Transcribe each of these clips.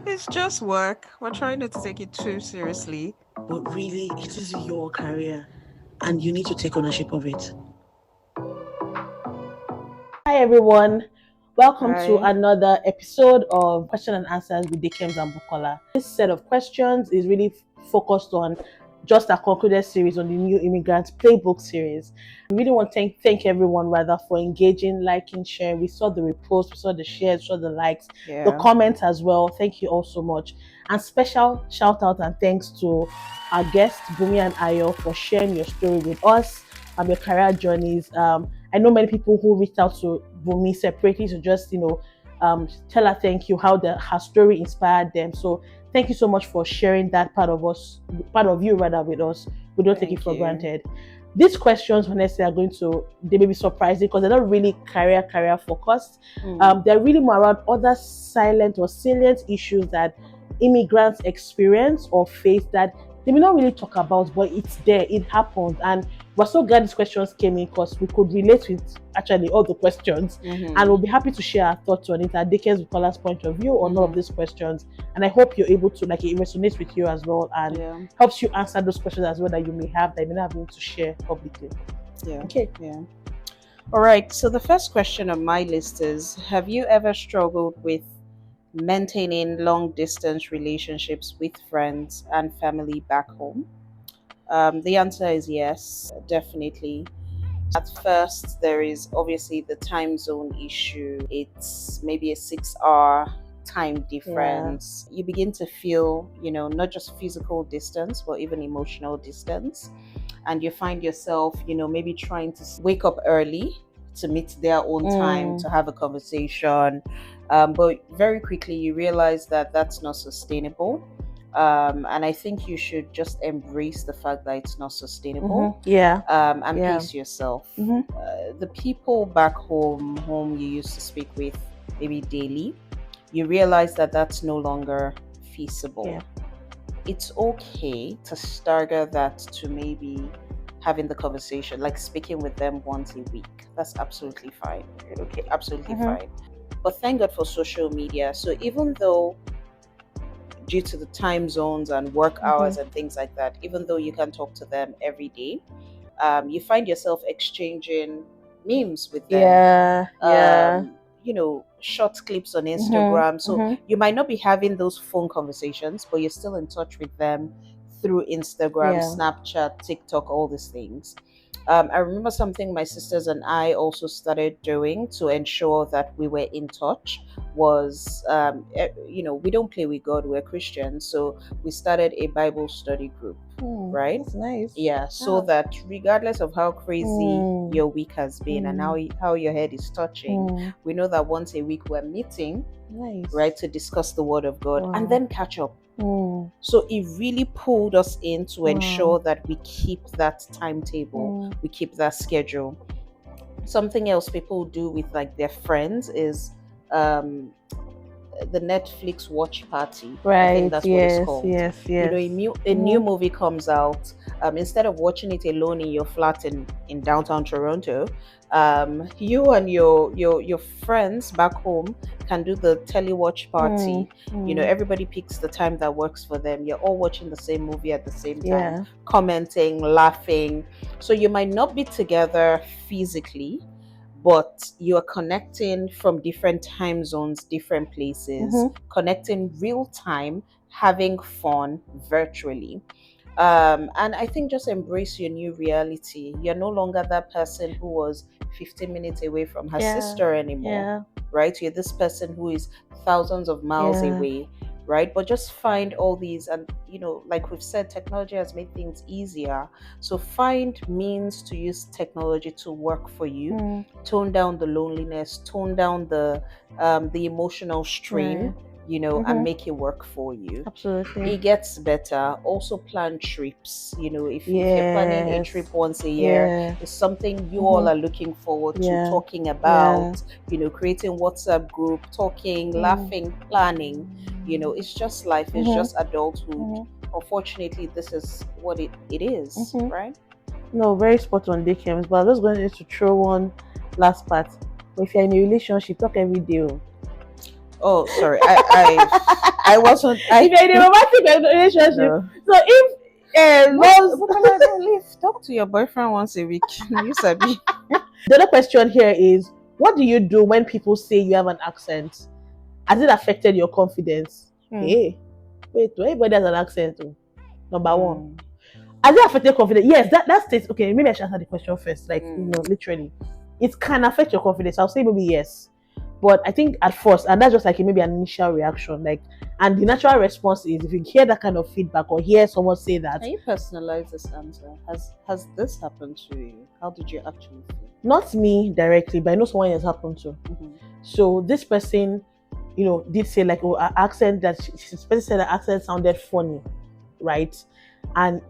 It's just work. We're trying not to take it too seriously. But really, it is your career and you need to take ownership of it. Hi, everyone. Welcome to Right? another episode of Question and Answers with Dickems and Bukola. This set of questions is really focused on just a concluded series on the new Immigrant Playbook series. We really want to thank everyone rather for engaging, liking, sharing. We saw the reposts, we saw the shares, we saw the likes, the Yeah. comments as well. Thank you all so much. And special shout out and thanks to our guests, Bumi and Ayo, for sharing your story with us and your career journeys. I know many people who reached out to Bumi separately to just, tell her thank you, how her story inspired them. So thank you so much for sharing that part of you rather with us. We don't take it Thank for you. granted. These questions, honestly, they may be surprising because they're not really career focused. They're really more around other silent or salient issues that immigrants experience or face that they may not really talk about, but it's there, it happens. And we're so glad these questions came in because we could relate with actually all the questions, and we'll be happy to share our thoughts on it, our Dickens Bucola's point of view on all of these questions. And I hope you're able to, like, it resonates with you as well and Yeah. helps you answer those questions as well that you may have that you may not have been able to share publicly. Yeah. Okay. Yeah. All right. So the first question on my list is: have you ever struggled with maintaining long distance relationships with friends and family back home? The answer is yes, definitely. At first, there is obviously the time zone issue. It's maybe a 6 hour time Yeah. difference. You begin to feel, not just physical distance, but even emotional distance. And you find yourself, maybe trying to wake up early to meet their own time to have a conversation. But very quickly, you realize that that's not sustainable. And I think you should just embrace the fact that it's not sustainable, Yeah. and Yeah. pace yourself. Mhm. The people back home, whom you used to speak with maybe daily, you realize that that's no longer feasible. Yeah. It's okay to stagger that to maybe having the conversation, like speaking with them once a week. That's absolutely fine. Okay, absolutely fine. But thank God for social media. So even though, due to the time zones and work hours and things like that, even though you can talk to them every day, you find yourself exchanging memes with them, Yeah. Yeah. short clips on Instagram. So you might not be having those phone conversations, but you're still in touch with them through Instagram, Yeah. Snapchat, TikTok, all these things. I remember something my sisters and I also started doing to ensure that we were in touch was, we don't play with God, we're Christians. So we started a Bible study group, right? That's nice. Yeah, so that regardless of how crazy your week has been and how your head is touching, we know that once a week we're meeting, Nice. right, to discuss the Word of God and Wow. then catch up. So it really pulled us in to ensure that we keep that timetable, we keep that schedule. Something else people do with like their friends is the Netflix watch party. I think Right. that's what it's Yes. called. Yes. Yes. A new movie comes out. Instead of watching it alone in your flat in downtown Toronto, you and your friends back home can do the telewatch party. Everybody picks the time that works for them. You're all watching the same movie at the same time, commenting, laughing. So you might not be together physically, but you are connecting from different time zones, different places, connecting real time, having fun virtually. And I think just embrace your new reality. You're no longer that person who was 15 minutes away from her sister anymore, right? You're this person who is thousands of miles away, right? But just find all these, and like we've said, technology has made things easier. So find means to use technology to work for you. Tone down the loneliness, tone down the emotional strain, and make it work for you. Absolutely. It gets better. Also plan trips. If you're planning a trip once a year, it's something you all are looking forward to talking about, creating WhatsApp group, talking, laughing, planning. It's just life, it's just adulthood. Unfortunately, this is what it is, right? No, very spot on, Dickems. But I'm just going to throw one last part. If you're in a relationship, talk every day. Oh, sorry. I wasn't. If you're in a romantic relationship, No. so if those What can I do? Leave. Talk to your boyfriend once a week. You sabi. the other question here is, what do you do when people say you have an accent? Has it affected your confidence? Hey, wait, everybody has an accent. Oh. Number one. Has it affected confidence? Yes, that states okay. Maybe I should answer the question first. Like literally, it can affect your confidence. I'll say maybe yes, but I think at first, and that's just like maybe an initial reaction. Like, and the natural response is if you hear that kind of feedback or hear someone say that. Can you personalize this answer? Has this happened to you? How did you actually feel? Not me directly, but I know someone has happened to. So this person, did say like, oh, her accent that she said her accent sounded funny, right? And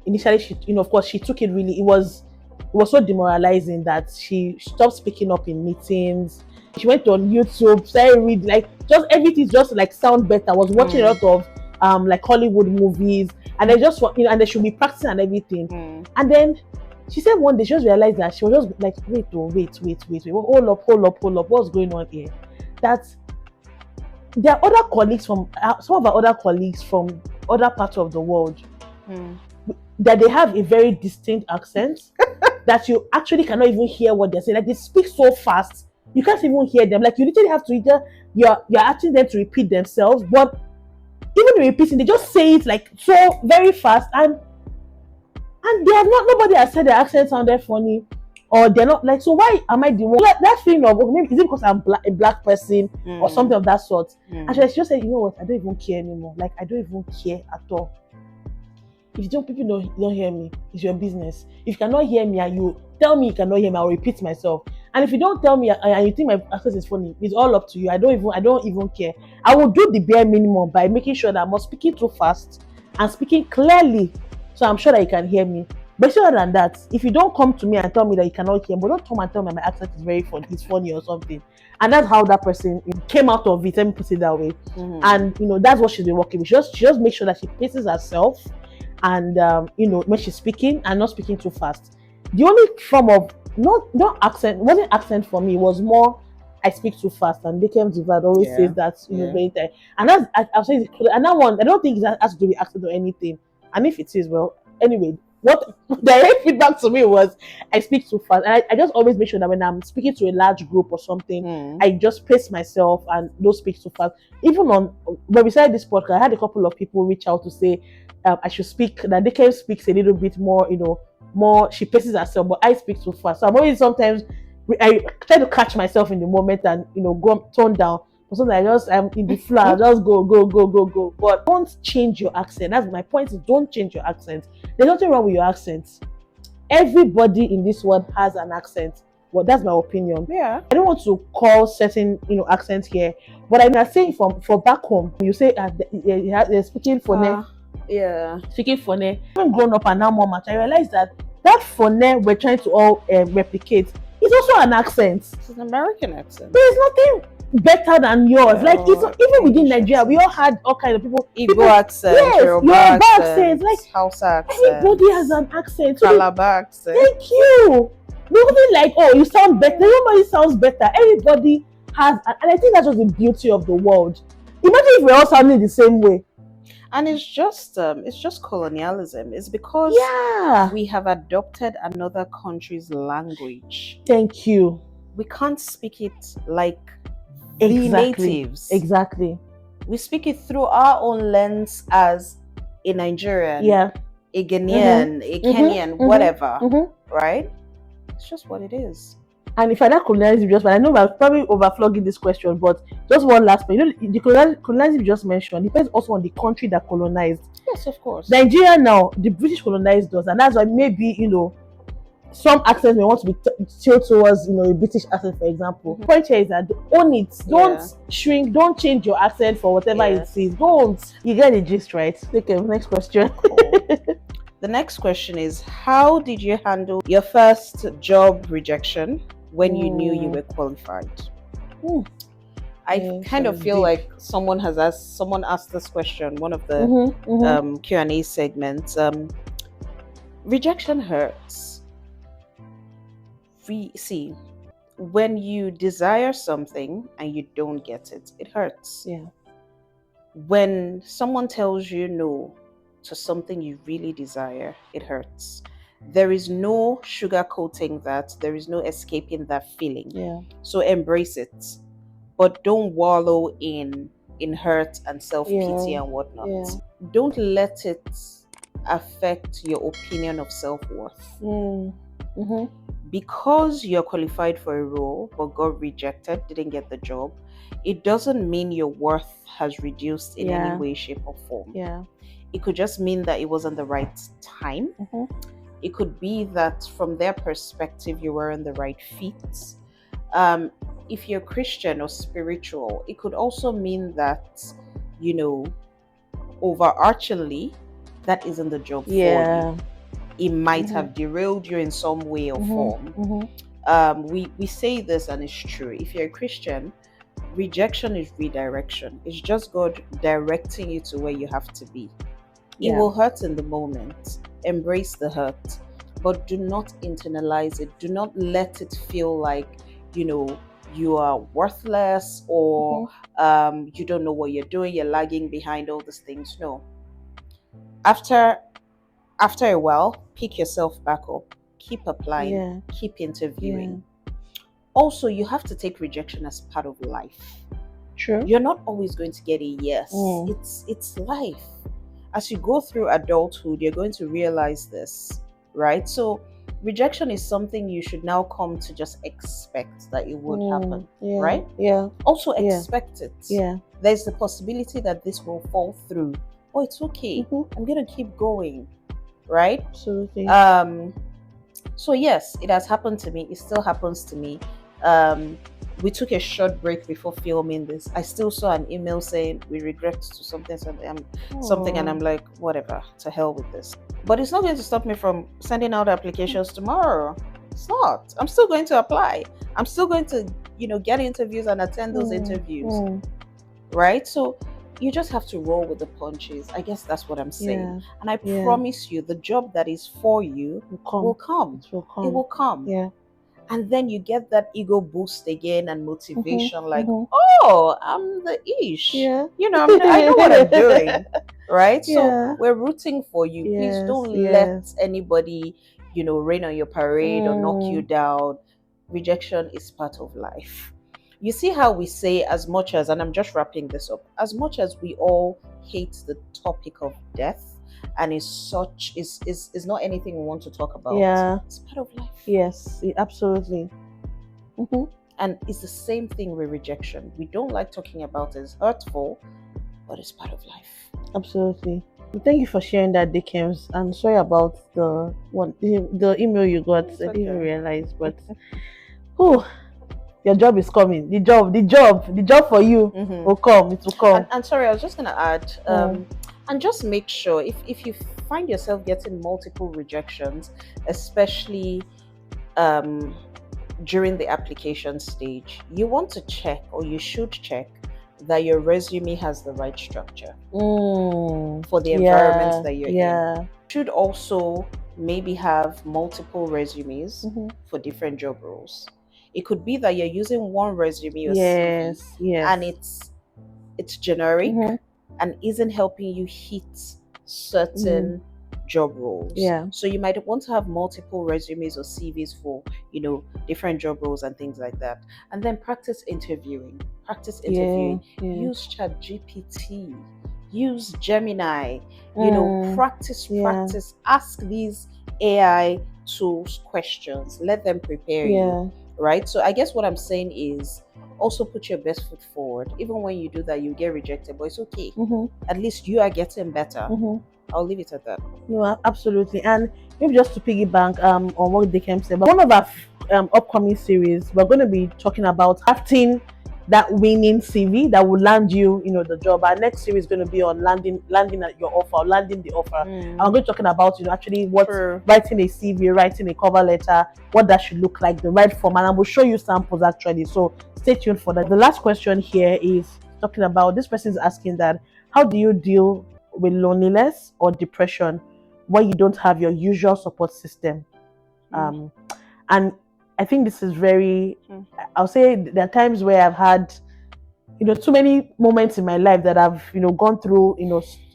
initially she, of course she took it really, it was so demoralizing that she stopped speaking up in meetings. She went on YouTube, started read, like just everything just like sound better. Was watching a lot of like Hollywood movies, and they just and they should be practicing and everything. And then she said one day she just realized that she was just like, wait, hold up, what's going on here? That there are other colleagues from some of our other colleagues from other parts of the world that they have a very distinct accent that you actually cannot even hear what they're saying. Like they speak so fast, you can't even hear them. Like you literally have to either you're asking them to repeat themselves, but even repeating, they just say it like so very fast, and they have not. Nobody has said their accent sounded funny, or they're not like. So why am I the one? That feeling of maybe is it because I'm a black person or something of that sort? And she just said, you know what? I don't even care anymore. Like I don't even care at all. If people don't hear me, it's your business. If you cannot hear me and you tell me you cannot hear me, I'll repeat myself. And if you don't tell me and you think my accent is funny, it's all up to you. I don't even care. I will do the bare minimum by making sure that I'm not speaking too fast and speaking clearly, so I'm sure that you can hear me. But other than that, if you don't come to me and tell me that you cannot hear me, but don't come and tell me my accent is very funny, it's funny or something. And that's how that person came out of it. Let me put it that way. And that's what she's been working with. She just makes sure that she paces herself. And when she's speaking and not speaking too fast. The only form of not accent wasn't accent for me, was more I speak too fast, and Dickem Divad always says that many times. And that's I'll say and that one I don't think it has to do with accent or anything. And if it is, well, anyway, what direct feedback to me was I speak too fast. And I just always make sure that when I'm speaking to a large group or something, I just pace myself and don't speak too fast. Even but beside this podcast, I had a couple of people reach out to say I should speak, that Dickem speaks a little bit more, more, she paces herself, but I speak too fast. So I'm always sometimes, I try to catch myself in the moment and, go tone down. But sometimes I'm in the flow, I just go. But don't change your accent. That's my point, is don't change your accent. There's nothing wrong with your accent. Everybody in this world has an accent. Well, that's my opinion. Yeah. I don't want to call certain, accents here, but I'm saying for back home, you say they're speaking for speaking phone. Even grown up and now more much, I realized that phone we're trying to all replicate is also an accent. It's an American accent. There's nothing better than yours. Like it's even within Nigeria, we all had all kinds of people. Igbo accent, yes, Yoruba accent, like Hausa accent. Everybody has an accent. Calabar accent. Thank you. Nothing like, oh, you sound better. Nobody sounds better. Everybody has, and I think that's just the beauty of the world. Imagine if we're all sounding the same way. And it's just colonialism. It's because we have adopted another country's language. Thank you. We can't speak it like the natives. Exactly. We speak it through our own lens as a Nigerian, a Ghanaian, a Kenyan, whatever. Right? It's just what it is. And if I not colonialism, I know I'm probably overflogging this question, but just one last point. The colonialism you just mentioned depends also on the country that colonized. Yes, of course. Nigeria now, the British colonized us, and that's why maybe some accents may want to be tilted towards a British accent, for example. The point here is that own it. Don't shrink. Don't change your accent for whatever it is. Don't. You get the gist, right? Okay, next question. Cool. The next question is, how did you handle your first job rejection when you knew you were qualified? I kind of feel like someone asked this question, one of the Q&A segments. Rejection hurts. See, When you desire something and you don't get it, it hurts. Yeah. When someone tells you no to something you really desire, it hurts. There is no sugarcoating that, there is no escaping that feeling. Yeah. So embrace it, but don't wallow in hurt and self-pity Yeah. and whatnot. Yeah. Don't let it affect your opinion of self-worth. Mm-hmm. Because you're qualified for a role but got rejected, didn't get the job, it doesn't mean your worth has reduced in any Yeah. way, shape, or form. Yeah. It could just mean that it wasn't the right time. Mm-hmm. It could be that from their perspective, you weren't the right fit. Um, if you're Christian or spiritual, it could also mean that, you know, overarchingly, that isn't the job for Yeah. you. It might Mm-hmm. have derailed you in some way or Mm-hmm. form. Mm-hmm. We say this and it's true. If you're a Christian, rejection is redirection. It's just God directing you to where you have to be. It Yeah. will hurt in the moment. Embrace the hurt, but do not internalize it. Do not let it feel like, you know, you are worthless or you don't know what you're doing, you're lagging behind, all these things. No. After after a while, pick yourself back up. Keep applying, Yeah. keep Yeah. interviewing. Also, you have to take rejection as part of life. True. You're not always going to get a yes. Mm. It's life. As you go through adulthood, you're going to realize this, right? So rejection is something you should now come to just expect that it would happen, Yeah. right? Yeah. Also Yeah. expect it. Yeah. There's the possibility that this will fall through. Oh, it's okay. Mm-hmm. I'm gonna keep going, right? Absolutely. So yes, it has happened to me. It still happens to me. Um, we took a short break before filming this. I still saw an email saying we regret to something, and I'm like, whatever, to hell with this. But it's not going to stop me from sending out applications tomorrow. It's not. I'm still going to apply. I'm still going to, get interviews and attend those interviews, right? So you just have to roll with the punches. I guess that's what I'm saying. Yeah. And I promise you, the job that is for you will come. It will come. It will come. Yeah. And then you get that ego boost again and motivation, like, Mhm. oh, I'm the ish. Yeah. I know what I'm doing, right? Yeah. So we're rooting for you. Please Yes, don't yes. let anybody, rain on your parade or knock you down. Rejection is part of life. You see how we say, as much as, and I'm just wrapping this up, as much as we all hate the topic of death, and is not anything we want to talk about. Yeah. It's part of life. Yes, absolutely. And it's the same thing with rejection. We don't like talking about it. It's hurtful, but it's part of life. Absolutely. Thank you for sharing that, Dickens. I'm sorry about the email you got. I didn't even realize, but your job is coming. The job for you will come. It will come. And sorry, I was just gonna add, and just make sure if you find yourself getting multiple rejections, especially during the application stage, you want to check, or you should check, that your resume has the right structure for the environment that you're in. You should also maybe have multiple resumes for different job roles. It could be that you're using one resume or CV, and it's generic and isn't helping you hit certain job roles. So you might want to have multiple resumes or CVs for, different job roles and things like that. And then practice interviewing. Use ChatGPT. Use Gemini. Practice. Ask these AI tools questions. Let them prepare you. Right? So I guess what I'm saying is, also put your best foot forward. Even when you do that, you get rejected, but it's okay. At least you are getting better. I'll leave it at that. No, absolutely. And maybe just to piggyback on what Dickem said, but one of our upcoming series, we're going to be talking about crafting that winning CV that will land you, the job. Our next series is going to be on landing at your offer, landing the offer. And we're going to be talking about, actually writing a CV, writing a cover letter, what that should look like, the right format, and we'll show you samples actually. So stay tuned for that. The last question here is talking about, this person is asking that, how do you deal with loneliness or depression when you don't have your usual support system? And I think this is very, I'll say there are times where I've had, too many moments in my life that I've, gone through,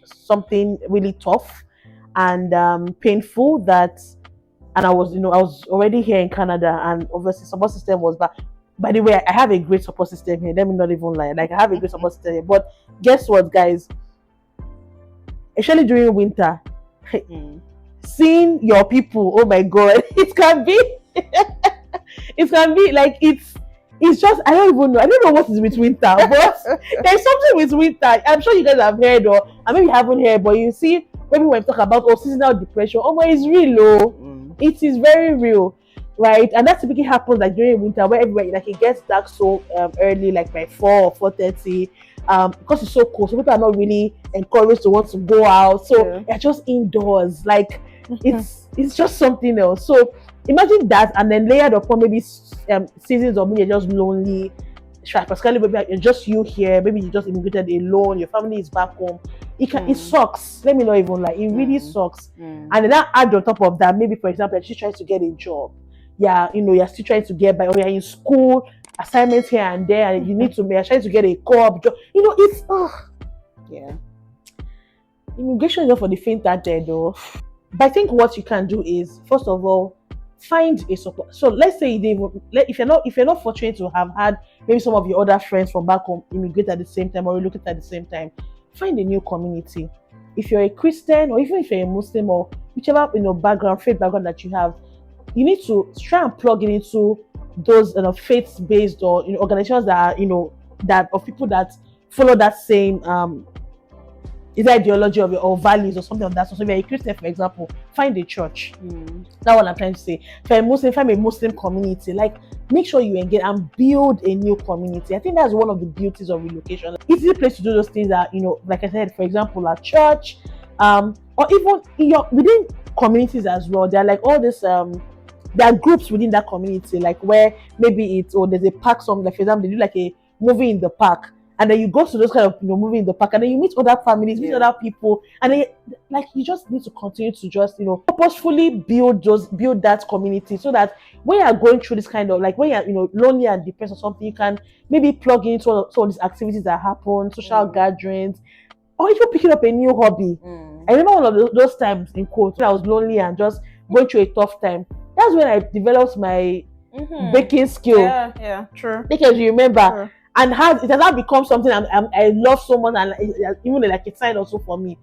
something really tough and painful that, and I was already here in Canada, and obviously support system was back. By the way, I have a great support system here. Let me not even lie. Like, I have a great support system here. But guess what, guys? Especially during winter, seeing your people, oh my god, it can be it can be like it's just, I don't even know. I don't know what is with winter, but there's something with winter. I'm sure you guys have heard, or I maybe you haven't heard, but you see, maybe when we talk about seasonal depression, oh my, it's real, it is very real, right? And that typically happens like during winter, where everywhere like it gets dark so early, like by 4 or 4:30, because it's so cold, so people are not really encouraged to want to go out, so they're just indoors. Like, it's just something else. So imagine that, and then layered upon maybe seasons of maybe you're just lonely, particularly maybe you're just you here, maybe you just immigrated alone, your family is back home. It sucks. Let me not even lie. It really sucks. And then that add on top of that, maybe for example, you're just trying to get a job. Yeah, you're still trying to get by, or you're in school, assignments here and there, and you need to you're trying to get a co-op job. It's yeah. Immigration is not for the faint-hearted though. But I think what you can do is, first of all, find a support. So let's say if you're not fortunate to have had maybe some of your other friends from back home immigrate at the same time or relocate at the same time, find a new community. If you're a Christian, or even if you're a Muslim, or whichever faith background that you have, you need to try and plug in into those faith-based or organizations that are that of people that follow that same either ideology or values or something of that. So if you're a Christian, for example, find a church. That's what I'm trying to say. If you're a Muslim, find a Muslim community. Like, make sure you engage and build a new community. I think that's one of the beauties of relocation. Easy place to do those things are, like I said, for example, a church, or even within communities as well. There are like all this there are groups within that community, like where maybe there's a park something, like for example, they do like a movie in the park. And then you go to those kind of movie in the park, and then you meet other families, meet other people, and then like you just need to continue to just purposefully build that community, so that when you're going through this kind of, like when you're lonely and depressed or something, you can maybe plug into some of these activities that happen, social gatherings, or even picking up a new hobby. I remember one of those times in quotes when I was lonely and just going through a tough time. That's when I developed my baking skill. Yeah, true. Because you remember. True. And it has now become something I love so much, and even like a sign also for me.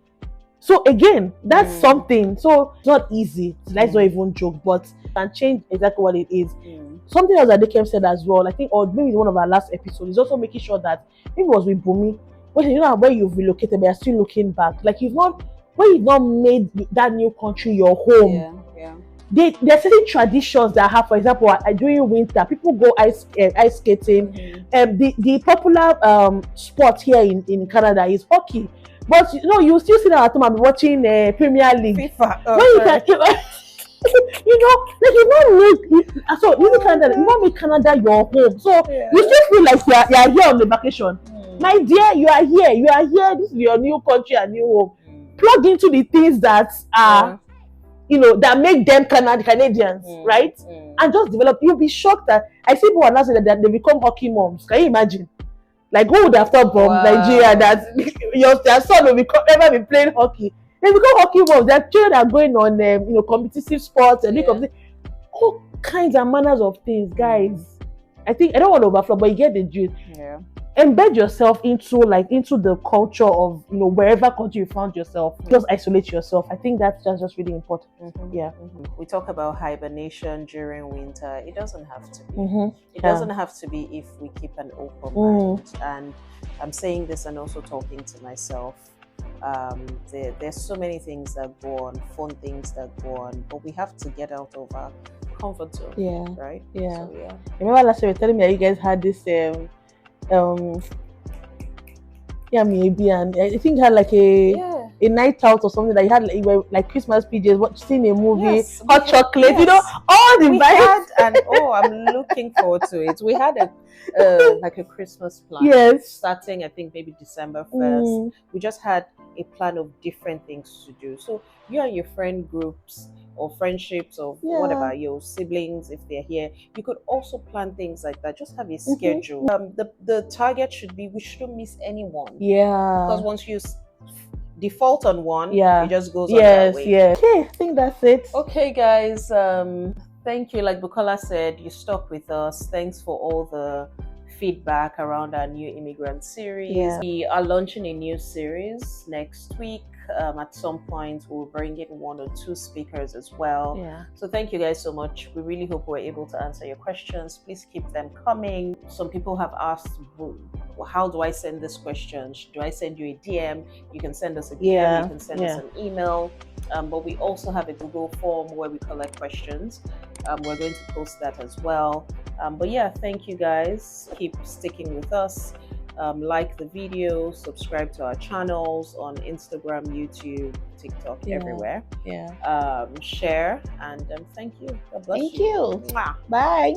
So again, that's something. So it's not easy. Let's not even joke, but you can change exactly what it is. Something else that Dekem said as well, I think, or maybe one of our last episodes, is also making sure that maybe it was with Bumi, where you've relocated, but you're still looking back. Like you've not made that new country your home. Yeah. There are certain traditions that have, for example, during winter, people go ice skating. The popular sport here in Canada is hockey. But you still sit at home and be watching Premier League. FIFA. Like you don't make so you don't make Canada your home. So you still feel like you are here on the vacation. My dear, you are here. This is your new country and new home. Plug into the things that are that make them Canadians, right? And just develop. You'll be shocked that I see people now saying that they become hockey moms. Can you imagine? Like, who would have thought from Nigeria that their son will ever be playing hockey? They become hockey moms. Their children are going on, competitive sports and all kinds and manners of things, guys. I think I don't want to overflow, but you get the gist. Yeah. Embed yourself into the culture of wherever country you found yourself. Just isolate yourself. I think that's just really important. Yeah. We talk about hibernation during winter. It doesn't have to be. It doesn't have to be if we keep an open mind. And I'm saying this and also talking to myself. There's so many things that go on, fun things that go on, but we have to get out of our comfort zone. Yeah. Right. Yeah. So, yeah. Remember last time you were telling me that you guys had this maybe, and I think you had like a night out or something that you had, like Christmas PJs, seeing a movie, hot chocolate, all the vibes. And I'm looking forward to it. We had a Christmas plan. Starting I think maybe December 1st. We just had a plan of different things to do. So you and your friend groups or friendships of whatever, your siblings, if they're here. You could also plan things like that. Just have a schedule. The target should be we shouldn't miss anyone. Because once you default on one, it just goes on that way. Okay, I think that's it. Okay, guys. Thank you. Like Bukola said, you stuck with us. Thanks for all the feedback around our new Immigrant Series. We are launching a new series next week. At some point, we'll bring in 1 or 2 speakers as well. So thank you guys so much. We really hope we're able to answer your questions. Please keep them coming. Some people have asked, well, how do I send this question? Do I send you a DM? You can send us a DM. You can send us an email. But we also have a Google form where we collect questions. We're going to post that as well. But yeah, thank you guys. Keep sticking with us. Like the video, subscribe to our channels on Instagram, YouTube, TikTok, everywhere. Share, and thank you. God bless you. Thank you. Bye.